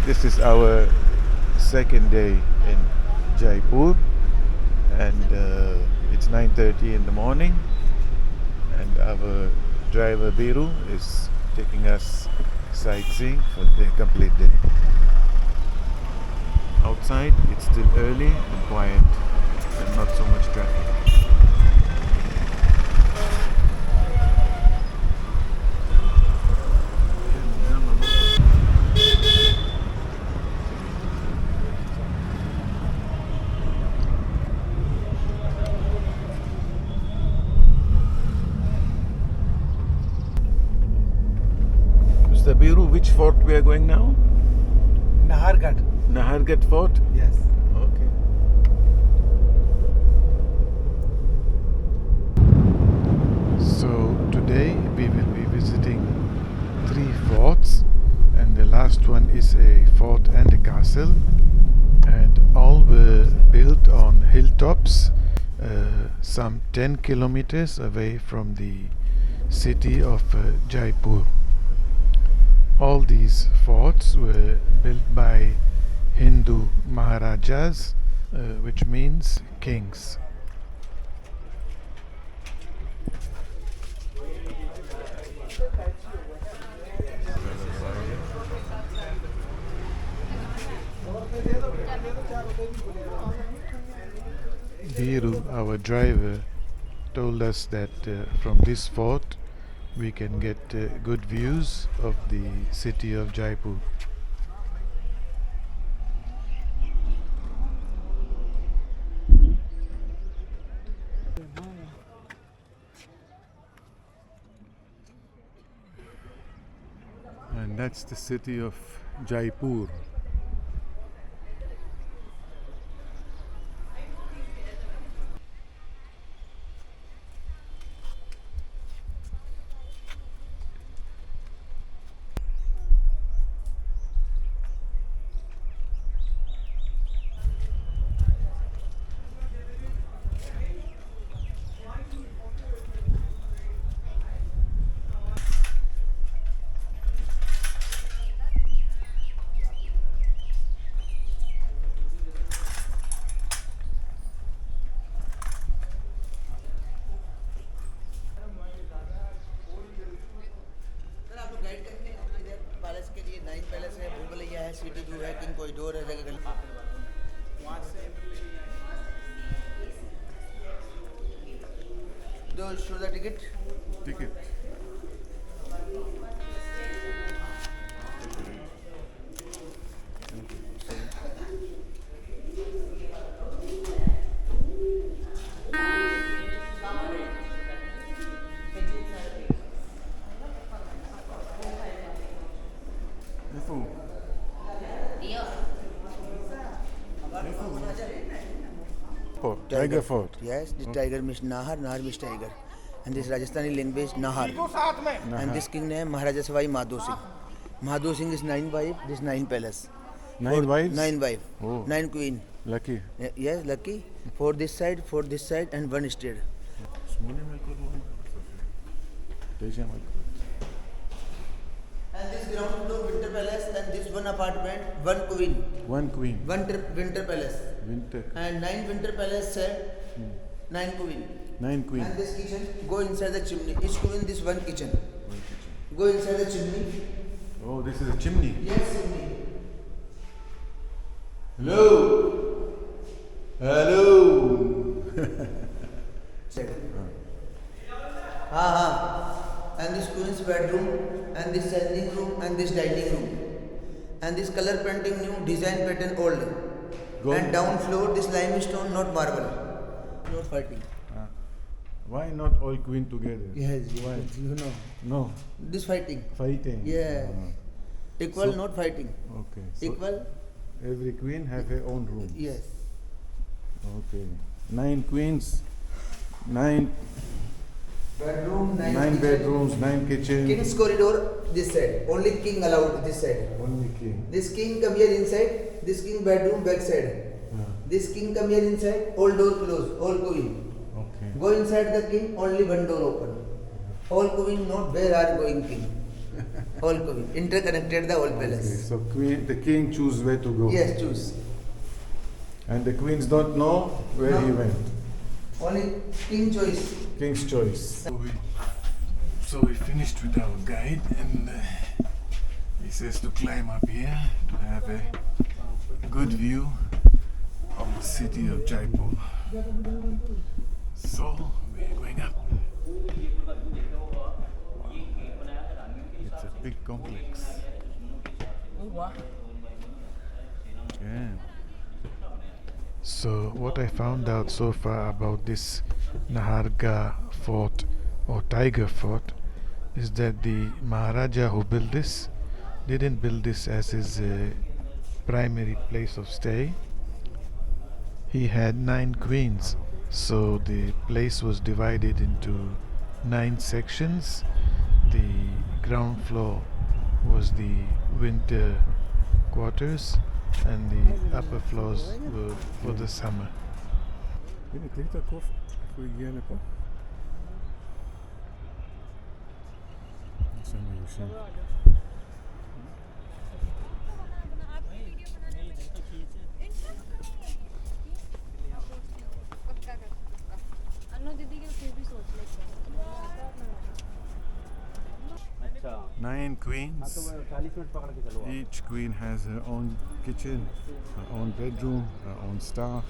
This is our second day in Jaipur, and it's 9:30 in the morning, and our driver Biru is taking us sightseeing for the complete day. Outside it's still early and quiet and not so much traffic. Mr. Biru, which fort we are going now? Nahargarh. Nahargarh Fort? Yes. Okay. So today we will be visiting 3 forts, and the last one is a fort and a castle, and all were built on hilltops some 10 kilometers away from the city of Jaipur. All these forts were built by Hindu Maharajas, which means kings. Biru, our driver, told us that from this fort we can get good views of the city of Jaipur. And that's the city of Jaipur. Palace के लिए 9 palace है, भूगलैया है, city view है, king corridor है, दो show the ticket. Ticket. Fort, Tiger Fort. Yes, this tiger means Nahar, Nahar means tiger, and this Rajasthani language Nahar. And this king name Maharaja Savai Madho Singh. Madho Singh is 9 wife, this 9 palace. 9 wives? 9 wife, Oh. 9 queen. Lucky. Yes, lucky. For this side, and one stayed. And this ground floor winter palace, and this one apartment, one queen, One queen. one winter palace, Winter. and 9 winter palace set, 9 queen. 9 queen. And this kitchen, go inside the chimney. Each queen this one kitchen. Go inside the chimney. Oh, this is a chimney. Yes, chimney. Hello. Hello. Said. And this queen's bedroom, and this standing room, and this dining room, and this color painting new, design pattern old, Go. and down floor this limestone, not marble, not fighting. Why not all queen together? Yes, Why? you know. No. This fighting. Fighting. Yeah. Equal, So- not fighting. Okay. So Equal. every queen have her own room. Yes. Okay. 9 queens. 9 Bedroom, 9 9 kitchen. bedrooms, 9 kitchen. King's corridor this side. Only king allowed this side. Only king. This king come here inside. This king bedroom back side. This king come here inside. All door closed. All queen. Okay. Go inside the king. Only one door open. All queen not where are going king. Whole queen. Interconnected the whole Okay, palace. so the king choose where to go. Yes, choose. And the queens don't know where he No. went. Only king choice. King's choice. So we finished with our guide, and he says to climb up here to have a good view of the city of Jaipur. So we're going up. It's a big complex. Yeah. So what I found out so far about this Nahargarh fort or Tiger Fort is that the Maharaja who built this didn't build this as his primary place of stay. He had 9 queens, so the place was divided into 9 sections. The ground floor was the winter quarters, and the upper floors were for the summer. दीदी के फिर भी सोच लेते 9 queens. Each queen has her own kitchen, her own bedroom, her own staff.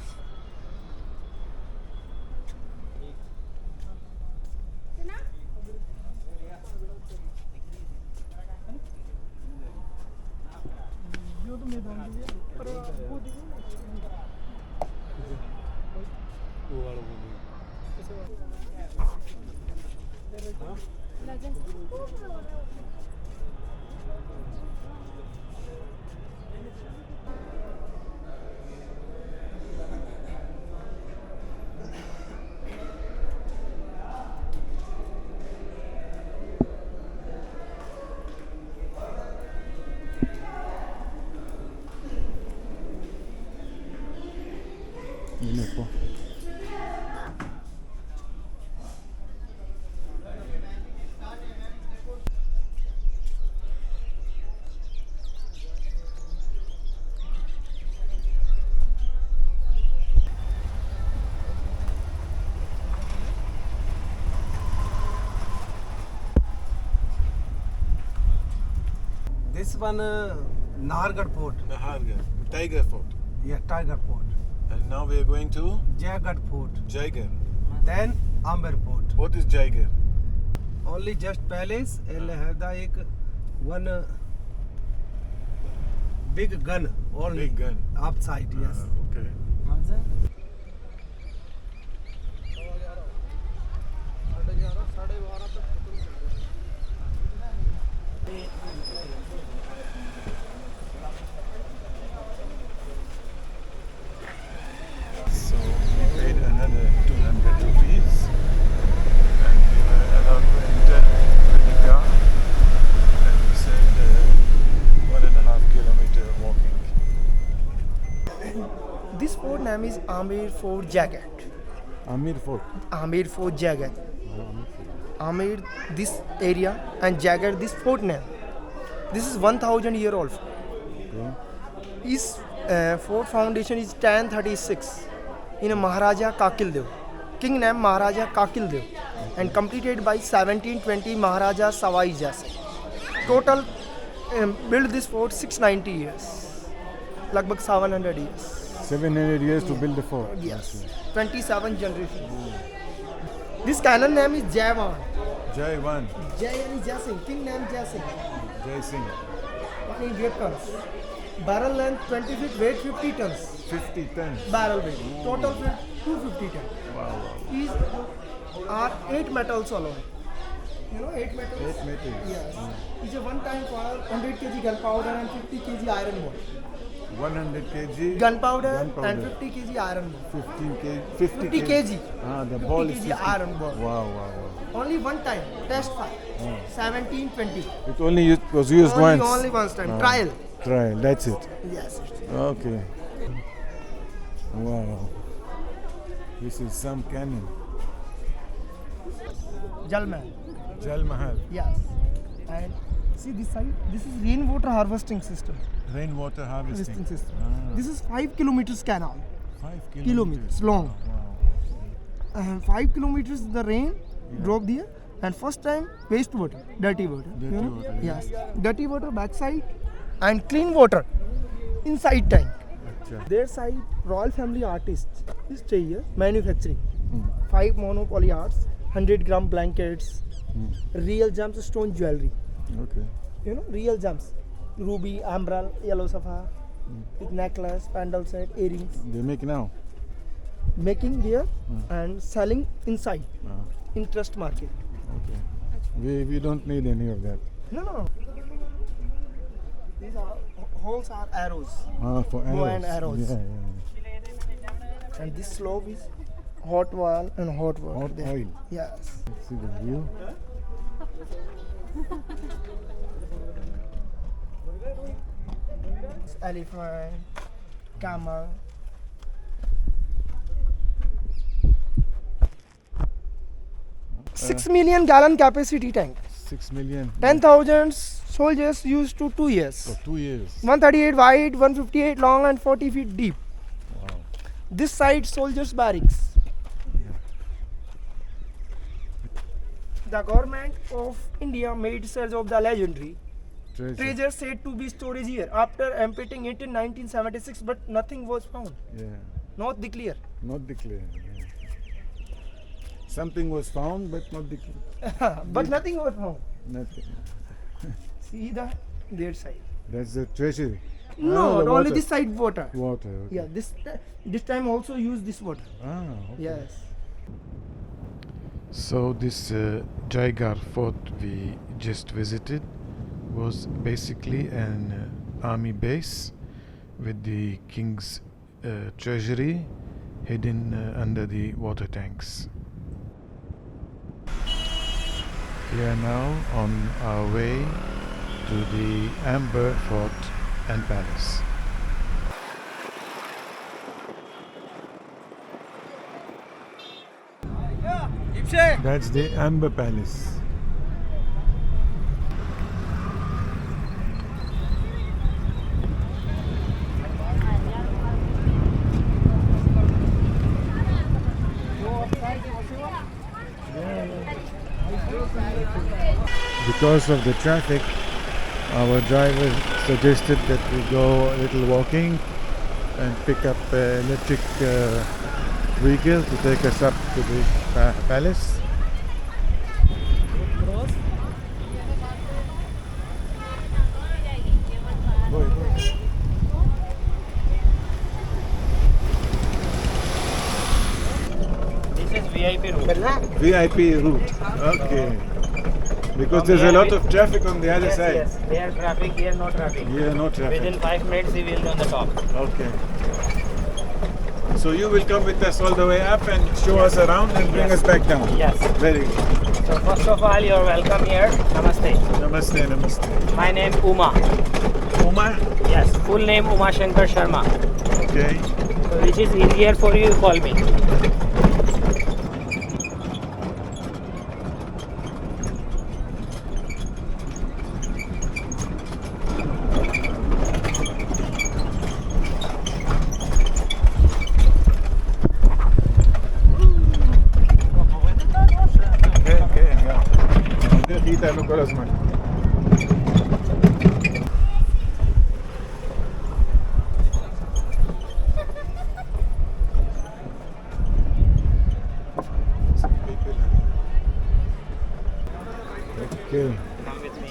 This one Nahargarh Port. Nahargarh, Tiger Fort. Yeah, Tiger Port. And now we are going to Jaigarh Port. Jaigarh. Then Amber Port. What is Jaigarh? Only just palace. It'll have the one big gun. Only Big gun. upside. Yes. Okay. So we paid another 200 rupees, and we were allowed to enter with the car, and we said 1.5 kilometer walking. This fort name is Amir Fort Jagat. Amir Fort. Amir Fort Jagat. Amir this area and Jagat this fort name. This is 1000 year old. His fort foundation is 1036 in Maharaja Kakil Dev. King name Maharaja Kakil Dev and completed by 1720 Maharaja Savai Jai. Total built this fort 690 years. Lagbhag 700 years. 700 years to build the fort. Yes. 27 generations. This cannon name is Jaiwan. Jai One. Jai and Jai Singh. King name Jai Singh. Jai Singh. 1 tons. Barrel length 20 feet, weight 50 tons. 50 tons. Barrel weight. Total weight 250 tons. Wow. These are 8 metals alone. You know 8 metals? 8 meters. Yes. It's a one-time fire, 100 kg gunpowder and 50 kg iron ore. 100 kg. Gunpowder Gunpowder. and 50 kg iron ore. 15 kg. 50 50 kg. Ah, the 50 ball is kg 50. iron ball. Wow, wow, wow. Only one time. Test fire. 1720. It only was used once. Only once time. Ah. Trial. Trial, that's it. Yes. Okay. Wow. This is some cannon. Jalman. Jal Mahal. Yes. And See this side. This is rainwater harvesting system. Rainwater harvesting. System. Ah. This is 5 kilometers canal. 5 Kilometers long. Wow. And 5 kilometers the rain drop there. And first time wastewater, dirty water. Dirty water, Yes. Dirty water backside and clean water inside tank. Acha. Their side, royal family artists is stay here, manufacturing. Hmm. 5 monopoly arts, 100-gram blankets, Hmm. real gemstone jewelry. Okay. You know, real gems. Ruby, emerald, yellow sapphire, with necklace, pendle set, earrings. They make now. Making there and selling inside, Ah. in trust market. Okay. We don't need any of that. No. These are holes are arrows. Ah, for arrows. Bow and arrows. Yeah. And this slope is hot oil and hot water. Hot there. oil. Yes. See the view. Elephant, camel. 6 million gallon capacity tank. 6 million. 10,000 soldiers used to 2 years. For 2 years. 138 wide, 158 long, and 40 feet deep. Wow. This side soldiers barracks. The government of India made search of the legendary treasure said to be storage here after emptying it in 1976, but nothing was found. Yeah. Not declared. Not declared. Yeah. Something was found, but not declared. But nothing was found. Nothing. See the their side. That's the treasury. No, Ah, the only water. this side water. Water. Okay. Yeah, this time also use this water. Ah. Okay. Yes. So this Jaigarh fort we just visited was basically an army base with the king's treasury hidden under the water tanks. We are now on our way to the Amber Fort and Palace. That's the Amber Palace. Because of the traffic, our driver suggested that we go a little walking and pick up an electric vehicle to take us up to the palace. This is VIP room. VIP route. Okay. Because there's a lot of traffic on the other side. Yes, there traffic, here no traffic. Here, no traffic. Within 5 minutes, he will be on the top. Okay. So you will come with us all the way up and show us around and bring us back down. Yes. Very good. So first of all, you are welcome here. Namaste. Namaste, namaste. My name Uma. Uma? Yes, full name Uma Shankar Sharma. Okay. So which is easier for you, call me. כן, גם. הדרך היא איתנו כל הזמן. Okay. Come with me.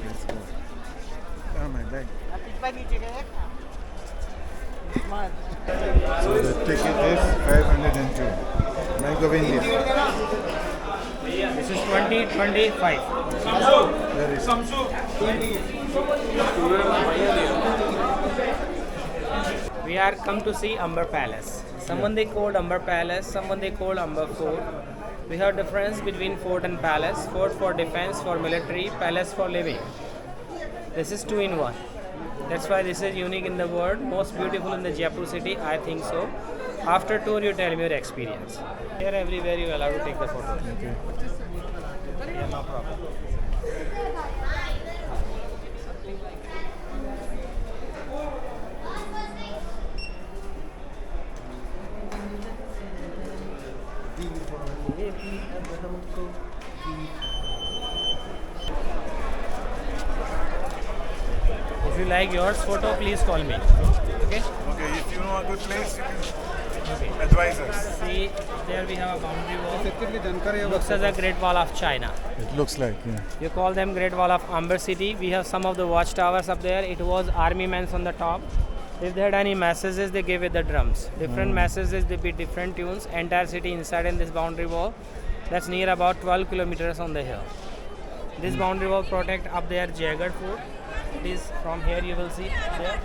Let's go. Oh, my bag. So the ticket is 502. Bank of India. This is 2025. There is We are come to see Amber Palace. Someone they called Amber Palace, someone they called Amber Fort. We have difference between fort and palace. Fort for defense, for military, palace for living. This is 2 in 1. That's why this is unique in the world. Most beautiful in the Jaipur city, I think so. After tour, you tell me your experience. Here, everywhere you are allowed to take the photo. okay. Yeah, no problem. If you like yours photo, please call me. Okay? Okay, if you know a good place, you Okay. can advise us. See, there we have a boundary wall. Effectively जानकारी है Looks as a Great Wall of China. It looks like, yeah. You call them Great Wall of Amber City. We have some of the watchtowers up there. It was army men on the top. If they had any messages, they gave it the drums. Different messages, they beat different tunes. Entire city inside in this boundary wall. That's near about 12 kilometers on the hill. This boundary wall protect up there Jaigarh Fort. It is from here you will see there.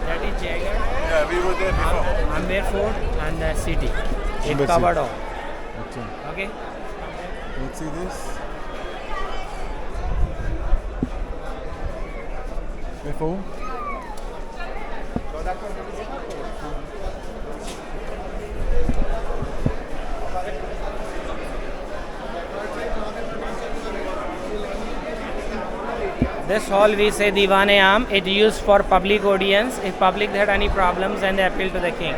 That is Jaigarh, Yeah, we were there before. Amber Fort and the city. It Amber covered city. all. Okay. Okay. Let's see this. Careful. This hall we say Diwan-e-Aam. It used for public audience. If public had any problems, then they appeal to the king.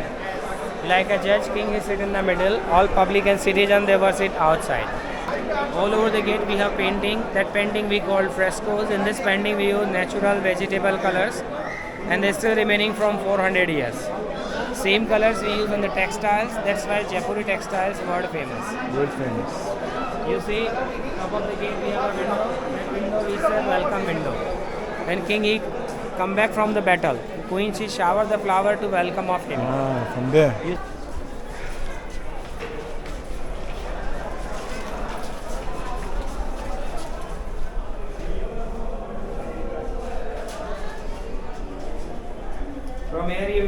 Like a judge, king is sit in the middle. All public and citizen they were sit outside. All over the gate we have painting. That painting we call frescoes. In this painting we use natural vegetable colors, and they're still remaining from 400 years. Same colors we use on the textiles. That's why Jaipuri textiles world famous. World famous. You see, top of the gate we have a window. That window is a welcome window. When king he come back from the battle, queen she shower the flower to welcome of him. Ah, from there. From here you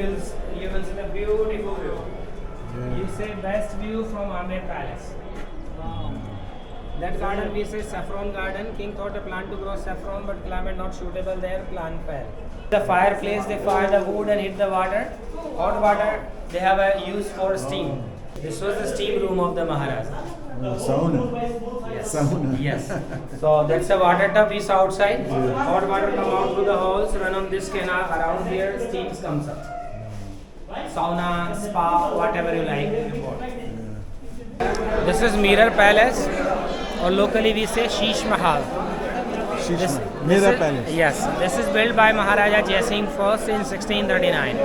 will see the beautiful view. You say best view from Amer Palace. That garden we say saffron garden. King thought a plant to grow saffron, but climate not suitable there. Plant fell. The fireplace they fire the wood and hit the water. Hot water they have a use for steam. This was the steam room of the Maharaja. Sauna. Yes. Sauna. Yes. So that's a water tub we saw outside. Hot water come out through the holes, run on this canal around here, steams comes up. Sauna, spa, whatever you like. This is Mirror Palace, or locally we say Sheesh Mahal. Mirror is- Palace. Yes, this is built by Maharaja Jai Singh first in 1639.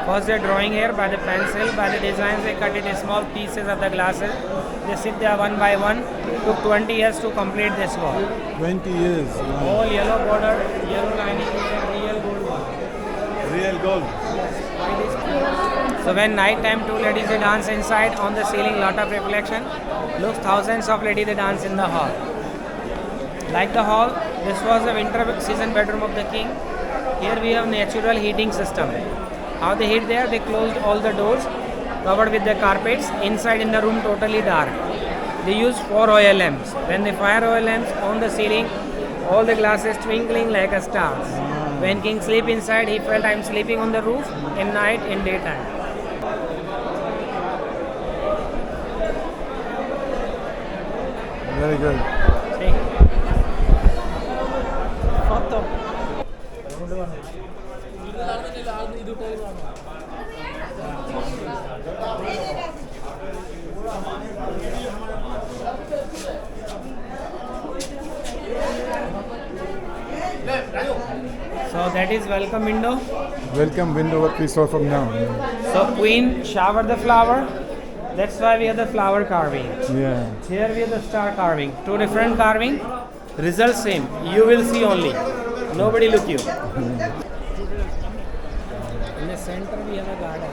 First they're drawing here by the pencil, by the designs they cut it in small pieces of the glasses. They sit there one by one. Took 20 years to complete this wall. 20 years. Wow. All yellow border, yellow lining is a real gold wall. Real gold. So when night time two ladies they dance inside, on the ceiling lot of reflection. Looks thousands of ladies they dance in the hall. Like the hall, this was the winter season bedroom of the king. Here we have natural heating system. How they heat there? They closed all the doors, covered with the carpets. Inside in the room totally dark. They use 4 oil lamps. When they fire oil lamps on the ceiling, all the glasses twinkling like a stars. When king sleep inside, he felt I'm sleeping on the roof in night, in daytime. Very good. See? Photo. So that is welcome window. Welcome window what we saw from now. So queen showered the flower. That's why we have the flower carving. Yeah. Here we have the star carving. Two different carving. Result same. You will see only. Nobody look you. In the center we have a garden.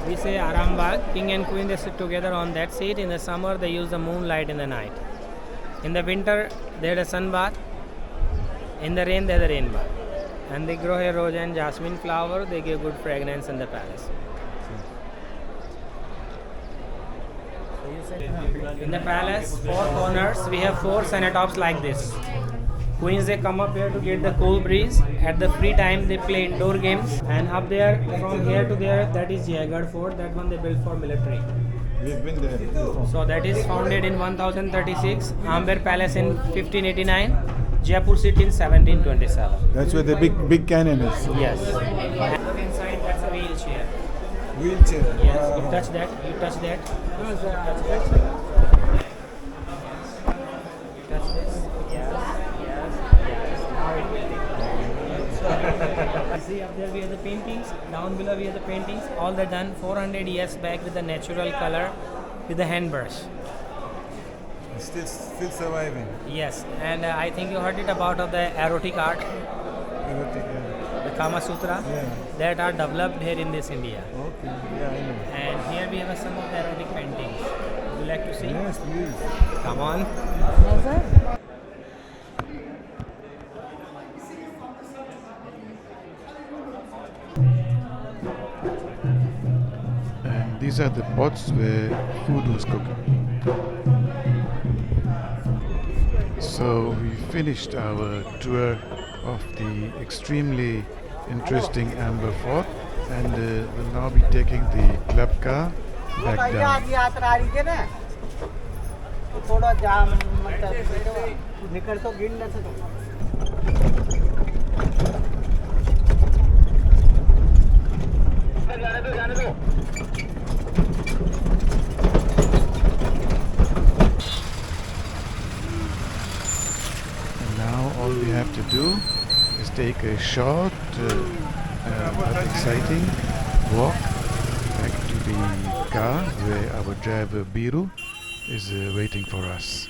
We say Aram Bagh. King and queen they sit together on that seat. In the summer they use the moonlight in the night. In the winter they had a sun bath. In the rain they had a rain bath. And they grow here rose and jasmine flower. They give good fragrance in the palace. In the palace, 4 corners, we have 4 cenotaphs like this. Queens they come up here to get the cool breeze. At the free time they play indoor games. And up there, from here to there, that is Jaigarh Fort. That one they built for military. We've been there before. So that is founded in 1036. Amber Palace in 1589. Jaipur City in 1727. That's where the big cannon is. Yes. And inside that's a wheelchair. Wheelchair. Yes, you touch that. You touch that. You touch that. You touch this. Yes, yes, yes. Now it will. See up there we have the paintings. Down below we have the paintings. All that done 400 years back with the natural color, with the hand brush. Still surviving. Yes, and I think you heard it about of the erotic art, Erotic, yeah. the Kama Sutra, Yeah. that are developed here in this India. Okay. Yeah, I know. And here we have some of the erotic paintings. Would you like to see? Yes, please. Come on. And these are the pots where food was cooked. So we finished our tour of the extremely interesting Amber Fort, and will now be taking the club car back down. यात्रा आ रही थी ना तो थोड़ा जाम मतलब निकल तो गिर न सको And now all we have to do is take a short but exciting walk back to the car where our driver Biru is waiting for us.